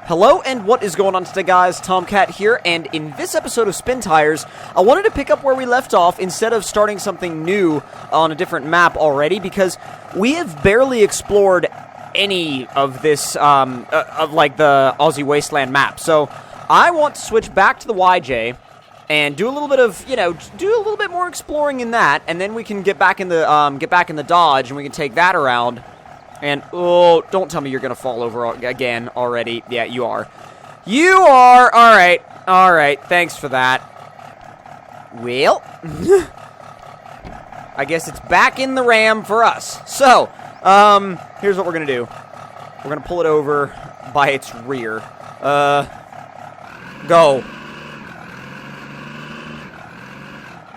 Hello, and what is going on today, guys? Tomcat here, and in this episode of Spin Tires, I wanted to pick up where we left off instead of starting something new on a different map already, because we have barely explored any of this, of like the Aussie Wasteland map. So I want to switch back to the YJ and do a little bit of, do a little bit more exploring in that, and then we can get back in the Dodge, and we can take that around. And, oh, don't tell me you're going to fall over again already. Yeah, you are. You are! Alright, thanks for that. Well, I guess it's back in the Ram for us. So, here's what we're going to do. We're going to pull it over by its rear. Go.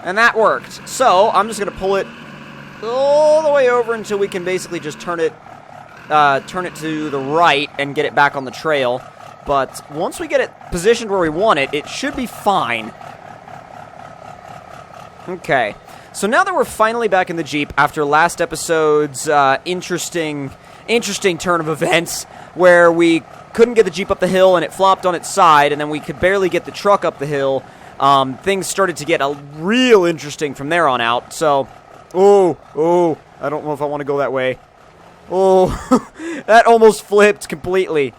And that worked. So, I'm just going to pull it all the way over until we can basically just turn it to the right and get it back on the trail. But once we get it positioned where we want it, it should be fine. Okay. So now that we're finally back in the Jeep after last episode's interesting turn of events where we couldn't get the Jeep up the hill and it flopped on its side, and then we could barely get the truck up the hill, things started to get real interesting from there on out. So, oh, I don't know if I want to go that way. Oh, that almost flipped completely.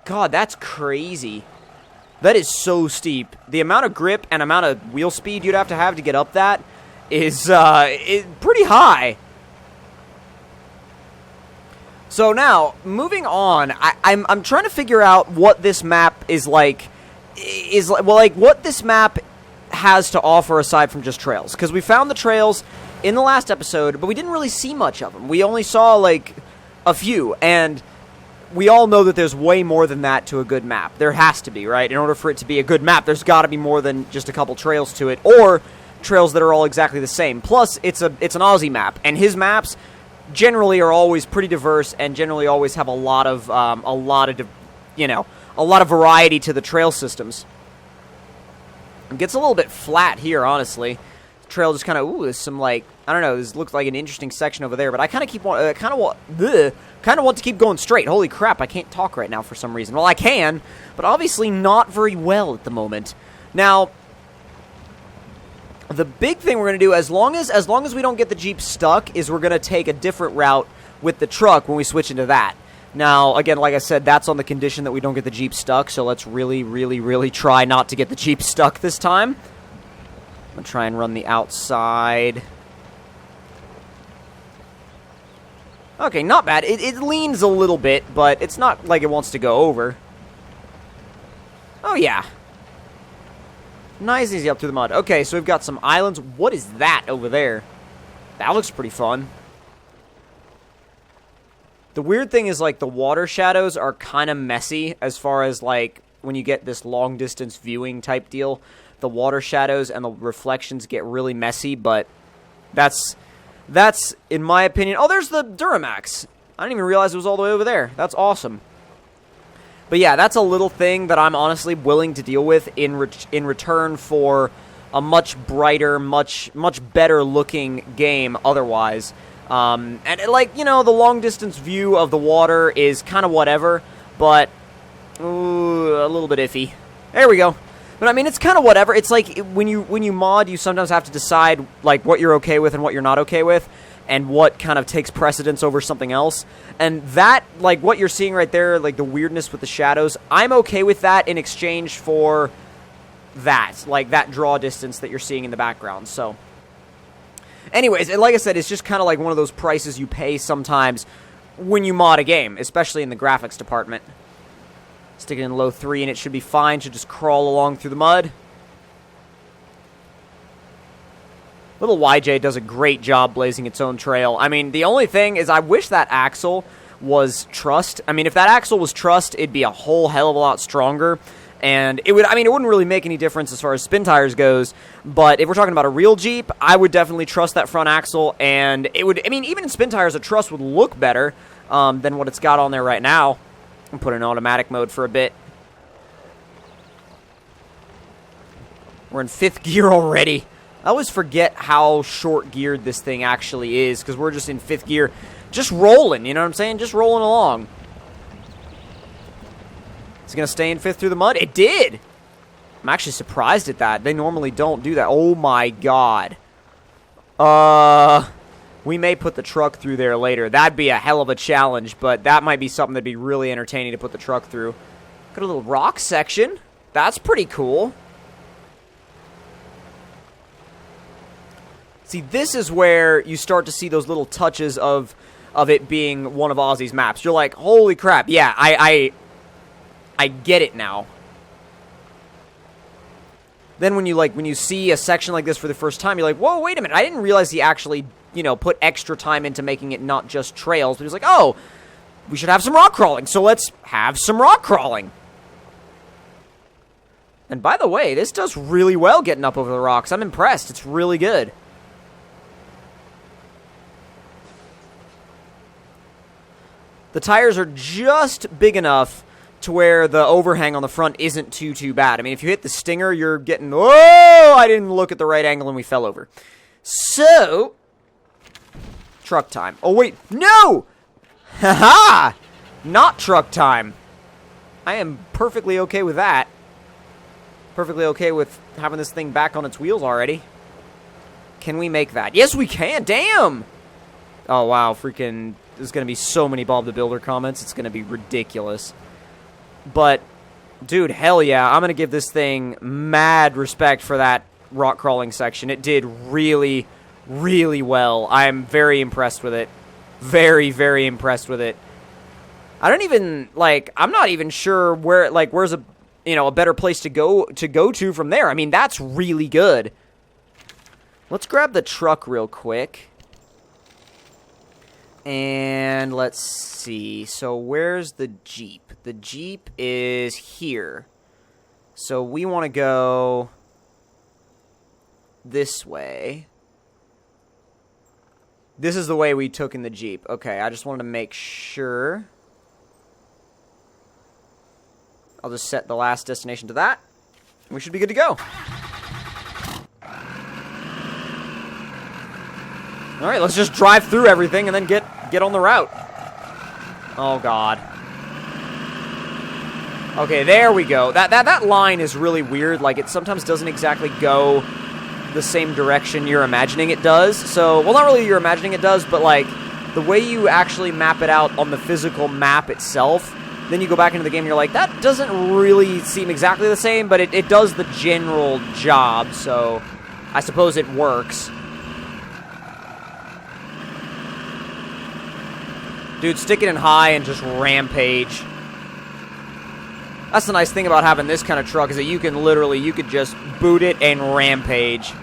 God, that's crazy. That is so steep. The amount of grip and amount of wheel speed you'd have to get up that is pretty high. So now, moving on, I'm trying to figure out what this map is like. What this map has to offer aside from just trails, because we found the trails in the last episode, but we didn't really see much of them. We only saw like a few, and we all know that there's way more than that to a good map. There has to be, right? In order for it to be a good map, there's got to be more than just a couple trails to it, or trails that are all exactly the same. Plus, it's an Aussie map, and his maps generally are always pretty diverse and generally always have a lot of variety to the trail systems. It gets a little bit flat here, honestly. The trail just kind of, there's some, like, I don't know, this looks like an interesting section over there, but I kind of want to keep going straight. Holy crap, I can't talk right now for some reason. Well, I can, but obviously not very well at the moment. Now, the big thing we're going to do, as long as we don't get the Jeep stuck, is we're going to take a different route with the truck when we switch into that. Now, again, like I said, that's on the condition that we don't get the Jeep stuck, so let's really, really, really try not to get the Jeep stuck this time. I'm going to try and run the outside. Okay, not bad. It leans a little bit, but it's not like it wants to go over. Oh, yeah. Nice and easy up through the mud. Okay, so we've got some islands. What is that over there? That looks pretty fun. The weird thing is, like, the water shadows are kind of messy as far as, like, when you get this long-distance viewing type deal. The water shadows and the reflections get really messy, but that's in my opinion... Oh, there's the Duramax. I didn't even realize it was all the way over there. That's awesome. But yeah, that's a little thing that I'm honestly willing to deal with in return for a much brighter, much better looking game otherwise. And like, the long distance view of the water is kind of whatever, but a little bit iffy. There we go. But I mean, it's kind of whatever. It's like when you mod, you sometimes have to decide like what you're okay with and what you're not okay with, and what kind of takes precedence over something else. And that, like what you're seeing right there, like the weirdness with the shadows, I'm okay with that in exchange for that, like that draw distance that you're seeing in the background. So anyways, like I said, it's just kind of like one of those prices you pay sometimes when you mod a game, especially in the graphics department. Stick it in low 3 and it should be fine. Should just crawl along through the mud. Little YJ does a great job blazing its own trail. I mean, the only thing is I wish that axle was trussed. I mean, if that axle was trussed, it'd be a whole hell of a lot stronger. And it wouldn't really make any difference as far as spin tires goes, but if we're talking about a real Jeep, I would definitely truss that front axle, and it would, even in spin tires, a truss would look better than what it's got on there right now. I'll put it in automatic mode for a bit. We're in 5th gear already. I always forget how short geared this thing actually is, because we're just in 5th gear, just rolling, you know what I'm saying? Just rolling along. Is it going to stay in fifth through the mud? It did! I'm actually surprised at that. They normally don't do that. Oh my god. We may put the truck through there later. That'd be a hell of a challenge, but that might be something that'd be really entertaining to put the truck through. Got a little rock section. That's pretty cool. See, this is where you start to see those little touches of it being one of Ozzy's maps. You're like, holy crap, yeah, I get it now. Then when you see a section like this for the first time, you're like, whoa, wait a minute, I didn't realize he actually, you know, put extra time into making it not just trails. But he was like, oh, we should have some rock crawling, so let's have some rock crawling. And by the way, this does really well getting up over the rocks. I'm impressed. It's really good. The tires are just big enough to where the overhang on the front isn't too bad. I mean, if you hit the stinger, you're getting... Oh, I didn't look at the right angle and we fell over. So... Truck time. Oh, wait. No! Haha! Not truck time. I am perfectly okay with that. Perfectly okay with having this thing back on its wheels already. Can we make that? Yes, we can! Damn! Oh, wow. Freaking... There's going to be so many Bob the Builder comments. It's going to be ridiculous. But, dude, hell yeah. I'm going to give this thing mad respect for that rock crawling section. It did really, really well. I'm very impressed with it. Very, very impressed with it. I don't even, like, I'm not even sure where, like, where's a, you know, a better place to go to from there. I mean, that's really good. Let's grab the truck real quick. And let's see. So where's the Jeep? The Jeep is here. So we want to go this way. This is the way we took in the Jeep. Okay, I just wanted to make sure. I'll just set the last destination to that. We should be good to go. Alright, let's just drive through everything and then get on the route. Oh, God. Okay, there we go. That line is really weird. Like, it sometimes doesn't exactly go the same direction you're imagining it does. So, well, not really you're imagining it does, but, like, the way you actually map it out on the physical map itself, then you go back into the game and you're like, that doesn't really seem exactly the same, but it does the general job, so I suppose it works. Dude, stick it in high and just rampage. That's the nice thing about having this kind of truck, is that you can literally, you could just boot it and rampage.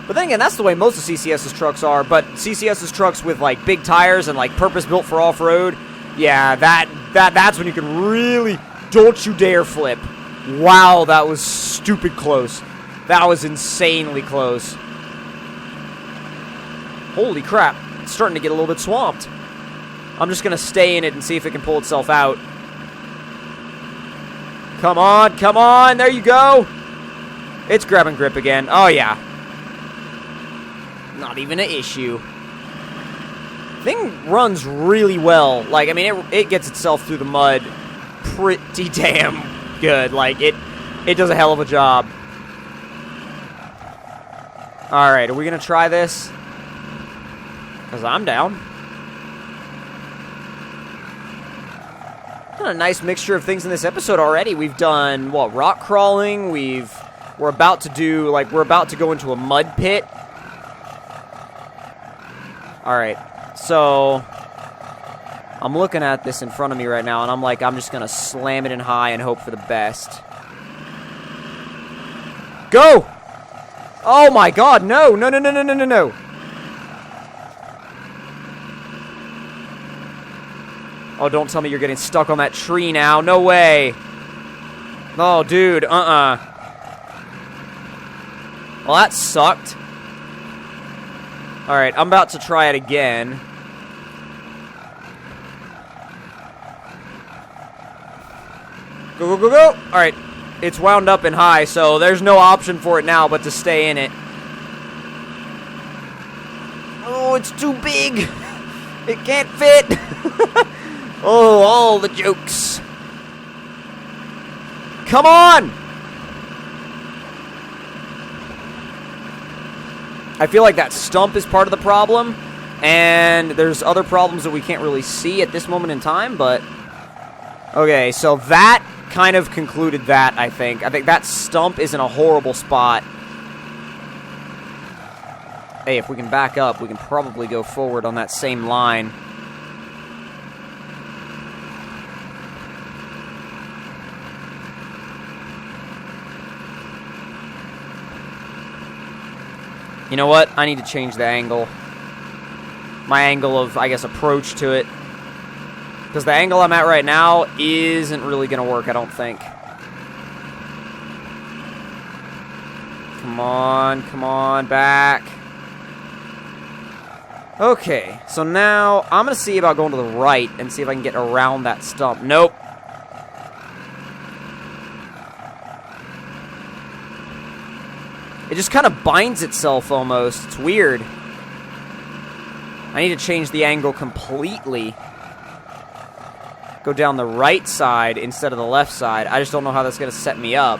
But then again, that's the way most of CCS's trucks are, but CCS's trucks with, like, big tires and, like, purpose-built for off-road, yeah, that's when you can really, don't you dare flip. Wow, that was stupid close. That was insanely close. Holy crap, it's starting to get a little bit swamped. I'm just going to stay in it and see if it can pull itself out. Come on, there you go. It's grab and grip again. Oh, yeah. Not even an issue. Thing runs really well. Like, I mean, it gets itself through the mud pretty damn good. Like, it does a hell of a job. Alright, are we going to try this? Because I'm down. Done a nice mixture of things in this episode already. We've done, what, rock crawling. We're about to go into a mud pit. Alright, so I'm looking at this in front of me right now, and I'm like, I'm just going to slam it in high and hope for the best. Go! Oh my god, no. Oh, don't tell me you're getting stuck on that tree now. No way. Oh, dude, Well, that sucked. Alright, I'm about to try it again. Go. Alright, it's wound up and high, so there's no option for it now but to stay in it. Oh, it's too big. It can't fit. Oh, all the jokes. Come on! I feel like that stump is part of the problem, and there's other problems that we can't really see at this moment in time, but... Okay, so that kind of concluded that, I think. I think that stump is in a horrible spot. Hey, if we can back up, we can probably go forward on that same line. You know what? I need to change the angle. My angle of, I guess, approach to it. Because the angle I'm at right now isn't really going to work, I don't think. Come on, back. Okay, so now I'm going to see about going to the right and see if I can get around that stump. Nope. It just kind of binds itself almost. It's weird. I need to change the angle completely. Go down the right side instead of the left side. I just don't know how that's going to set me up.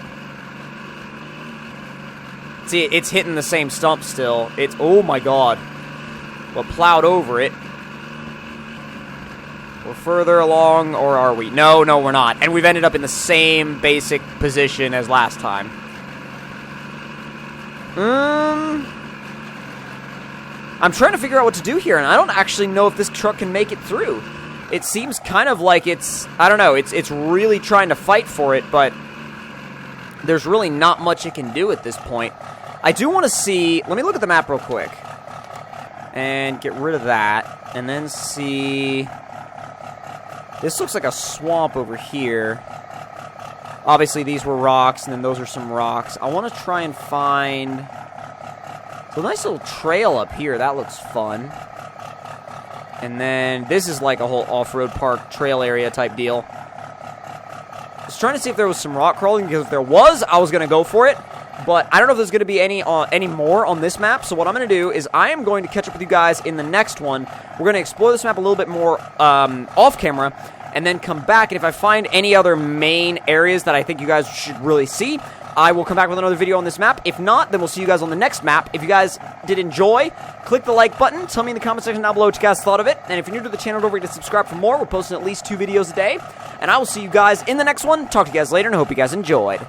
See, it's hitting the same stump still. It's, oh my god. Well, plowed over it. We're further along, or are we? No, we're not. And we've ended up in the same basic position as last time. I'm trying to figure out what to do here, and I don't actually know if this truck can make it through. It seems kind of like it's, I don't know, it's really trying to fight for it, but there's really not much it can do at this point. I do want to see, let me look at the map real quick, and get rid of that, and then see, this looks like a swamp over here. Obviously, these were rocks, and then those are some rocks. I want to try and find... So, a nice little trail up here. That looks fun. And then, this is like a whole off-road park trail area type deal. I was trying to see if there was some rock crawling, because if there was, I was going to go for it. But I don't know if there's going to be any more on this map. So, what I'm going to do is I am going to catch up with you guys in the next one. We're going to explore this map a little bit more off-camera. And then come back, and if I find any other main areas that I think you guys should really see, I will come back with another video on this map. If not, then we'll see you guys on the next map. If you guys did enjoy, click the like button. Tell me in the comment section down below what you guys thought of it. And if you're new to the channel, don't forget to subscribe for more. We're posting at least 2 videos a day. And I will see you guys in the next one. Talk to you guys later, and I hope you guys enjoyed.